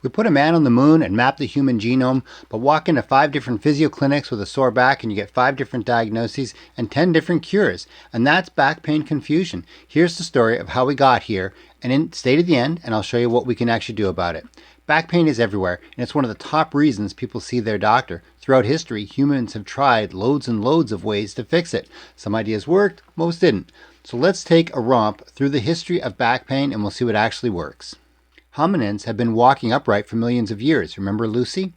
We put a man on the moon and mapped the human genome, but walk into 5 different physio clinics with a sore back and you get 5 different diagnoses and 10 different cures. And that's back pain confusion. Here's the story of how we got here, and stay to the end and I'll show you what we can actually do about it. Back pain is everywhere, and it's one of the top reasons people see their doctor. Throughout history, humans have tried loads and loads of ways to fix it. Some ideas worked, most didn't. So let's take a romp through the history of back pain and we'll see what actually works. Hominins have been walking upright for millions of years. Remember Lucy?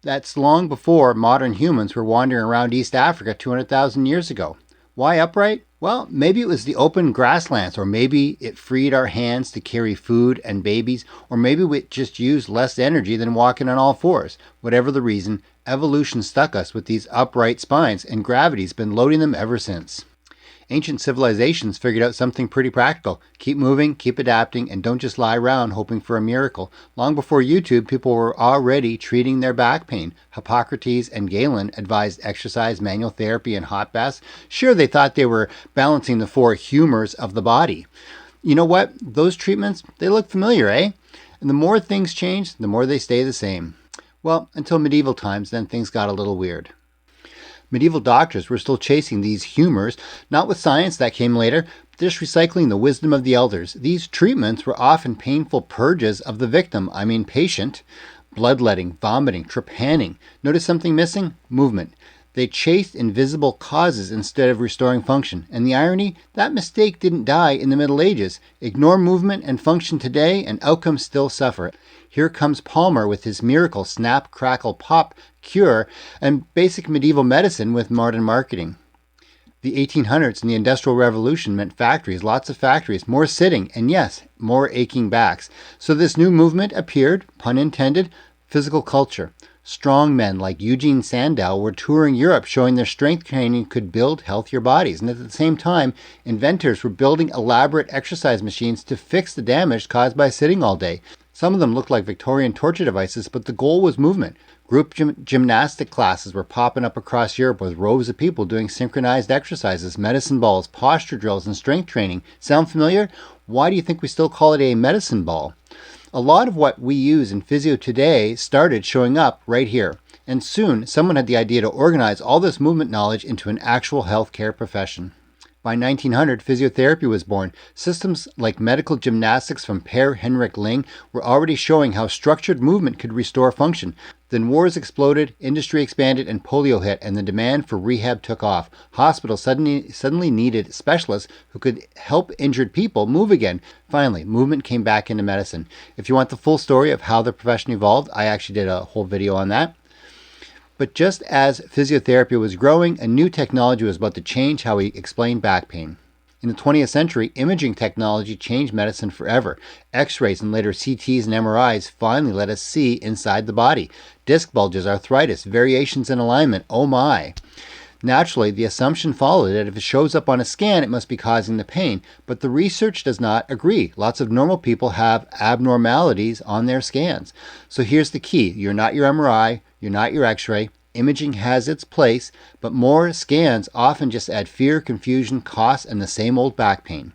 That's long before modern humans were wandering around East Africa 200,000 years ago. Why upright? Well, maybe it was the open grasslands, or maybe it freed our hands to carry food and babies, or maybe we just used less energy than walking on all fours. Whatever the reason, evolution stuck us with these upright spines, and gravity's been loading them ever since. Ancient civilizations figured out something pretty practical. Keep moving, keep adapting, and don't just lie around hoping for a miracle. Long before YouTube, people were already treating their back pain. Hippocrates and Galen advised exercise, manual therapy, and hot baths. Sure, they thought they were balancing the 4 humors of the body. You know what? Those treatments, they look familiar, eh? And the more things change, the more they stay the same. Well, until medieval times, then things got a little weird. Medieval doctors were still chasing these humors, not with science that came later, but just recycling the wisdom of the elders. These treatments were often painful purges of the victim, patient. Bloodletting, vomiting, trepanning. Notice something missing? Movement. They chased invisible causes instead of restoring function. And the irony? That mistake didn't die in the Middle Ages. Ignore movement and function today, and outcomes still suffer. Here comes Palmer with his miracle snap, crackle, pop cure, and basic medieval medicine with modern marketing. The 1800s and the Industrial Revolution meant factories, lots of factories, more sitting, and yes, more aching backs. So this new movement appeared, pun intended, physical culture. Strong men like Eugene Sandow were touring Europe showing their strength training could build healthier bodies. And at the same time, inventors were building elaborate exercise machines to fix the damage caused by sitting all day. Some of them looked like Victorian torture devices, but the goal was movement. Group gymnastic classes were popping up across Europe with rows of people doing synchronized exercises, medicine balls, posture drills, and strength training. Sound familiar? Why do you think we still call it a medicine ball? A lot of what we use in physio today started showing up right here. And soon, someone had the idea to organize all this movement knowledge into an actual healthcare profession. By 1900, physiotherapy was born. Systems like medical gymnastics from Per Henrik Ling were already showing how structured movement could restore function. Then wars exploded, industry expanded, and polio hit, and the demand for rehab took off. Hospitals suddenly needed specialists who could help injured people move again. Finally, movement came back into medicine. If you want the full story of how the profession evolved, I actually did a whole video on that. But just as physiotherapy was growing, a new technology was about to change how we explain back pain. In the 20th century, imaging technology changed medicine forever. X-rays and later CTs and MRIs finally let us see inside the body. Disc bulges, arthritis, variations in alignment, oh my. Naturally, the assumption followed that if it shows up on a scan, it must be causing the pain. But the research does not agree. Lots of normal people have abnormalities on their scans. So here's the key. You're not your MRI. You're not your X-ray. Imaging has its place, but more scans often just add fear, confusion, cost, and the same old back pain.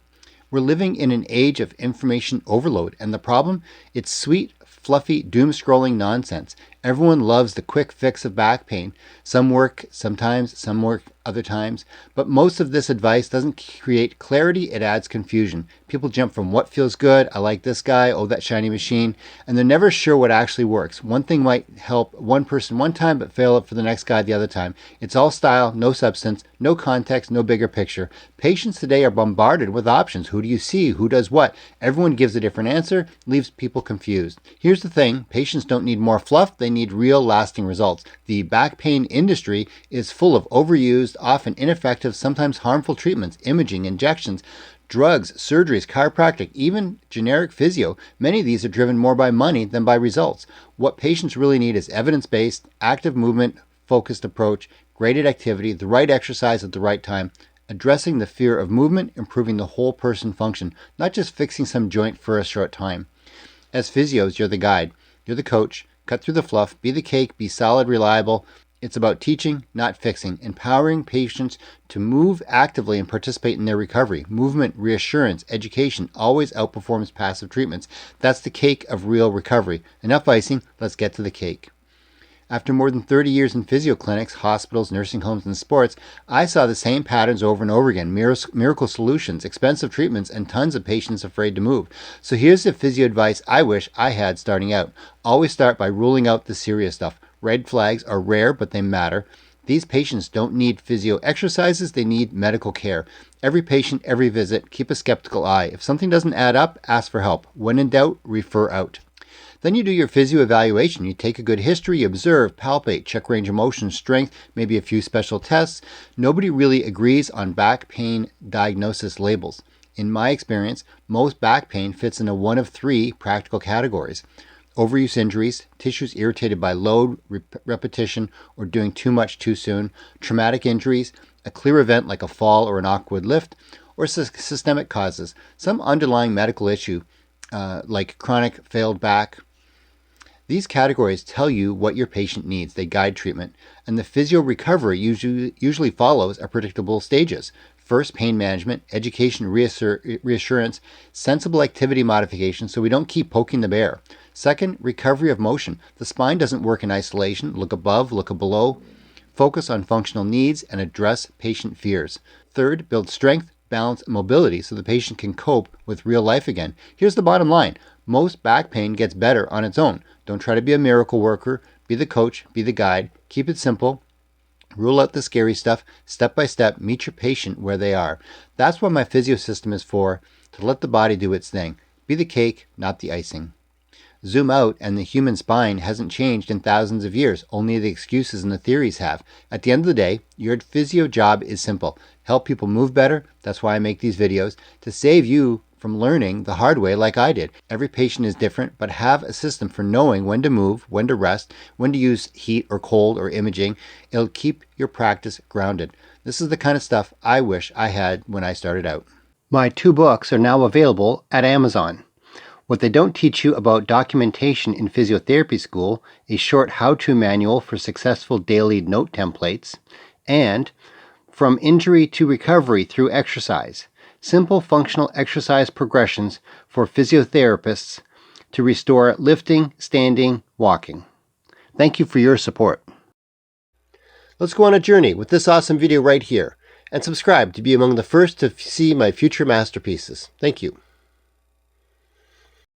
We're living in an age of information overload, and the problem? It's sweet, fluffy, doom-scrolling nonsense. Everyone loves the quick fix of back pain. Some work sometimes, some work other times, but most of this advice doesn't create clarity, it adds confusion. People jump from what feels good, I like this guy, oh that shiny machine, and they're never sure what actually works. One thing might help one person one time, but fail for the next guy the other time. It's all style, no substance, no context, no bigger picture. Patients today are bombarded with options. Who do you see? Who does what? Everyone gives a different answer, leaves people confused. Here's the thing, patients don't need more fluff, they need real lasting results. The back pain industry is full of overused, often ineffective, sometimes harmful treatments, imaging, injections, drugs, surgeries, chiropractic, even generic physio. Many of these are driven more by money than by results. What patients really need is evidence-based, active movement, focused approach, graded activity, the right exercise at the right time, addressing the fear of movement, improving the whole person function, not just fixing some joint for a short time. As physios, you're the guide, you're the coach. Cut through the fluff, be the cake, be solid, reliable. It's about teaching, not fixing, empowering patients to move actively and participate in their recovery. Movement, reassurance, education always outperforms passive treatments. That's the cake of real recovery. Enough icing, let's get to the cake. After more than 30 years in physio clinics, hospitals, nursing homes, and sports, I saw the same patterns over and over again. Miracle solutions, expensive treatments, and tons of patients afraid to move. So here's the physio advice I wish I had starting out. Always start by ruling out the serious stuff. Red flags are rare, but they matter. These patients don't need physio exercises, they need medical care. Every patient, every visit, keep a skeptical eye. If something doesn't add up, ask for help. When in doubt, refer out. Then you do your physio evaluation. You take a good history, you observe, palpate, check range of motion, strength, maybe a few special tests. Nobody really agrees on back pain diagnosis labels. In my experience, most back pain fits into one of three practical categories: overuse injuries, tissues irritated by load, repetition, or doing too much too soon, traumatic injuries, a clear event like a fall or an awkward lift, or systemic causes, some underlying medical issue like chronic failed back. These categories tell you what your patient needs. They guide treatment. And the physio recovery usually follows a predictable stages. First, pain management, education, reassurance, sensible activity modification so we don't keep poking the bear. Second, recovery of motion. The spine doesn't work in isolation. Look above, look below. Focus on functional needs and address patient fears. Third, build strength, balance, and mobility so the patient can cope with real life again. Here's the bottom line. Most back pain gets better on its own. Don't try to be a miracle worker. Be the coach, be the guide. Keep it simple. Rule out the scary stuff. Step by step, meet your patient where they are. That's what my physio system is for, to let the body do its thing. Be the cake, not the icing. Zoom out and the human spine hasn't changed in thousands of years. Only the excuses and the theories have. At the end of the day, your physio job is simple. Help people move better. That's why I make these videos. To save you from learning the hard way like I did. Every patient is different, but have a system for knowing when to move, when to rest, when to use heat or cold or imaging. It'll keep your practice grounded. This is the kind of stuff I wish I had when I started out. My 2 books are now available at Amazon. What They Don't Teach You About Documentation in Physiotherapy School, a short how-to manual for successful daily note templates, and From Injury to Recovery Through Exercise, simple functional exercise progressions for physiotherapists to restore lifting, standing, walking. Thank you for your support. Let's go on a journey with this awesome video right here, and subscribe to be among the first to see my future masterpieces. Thank you.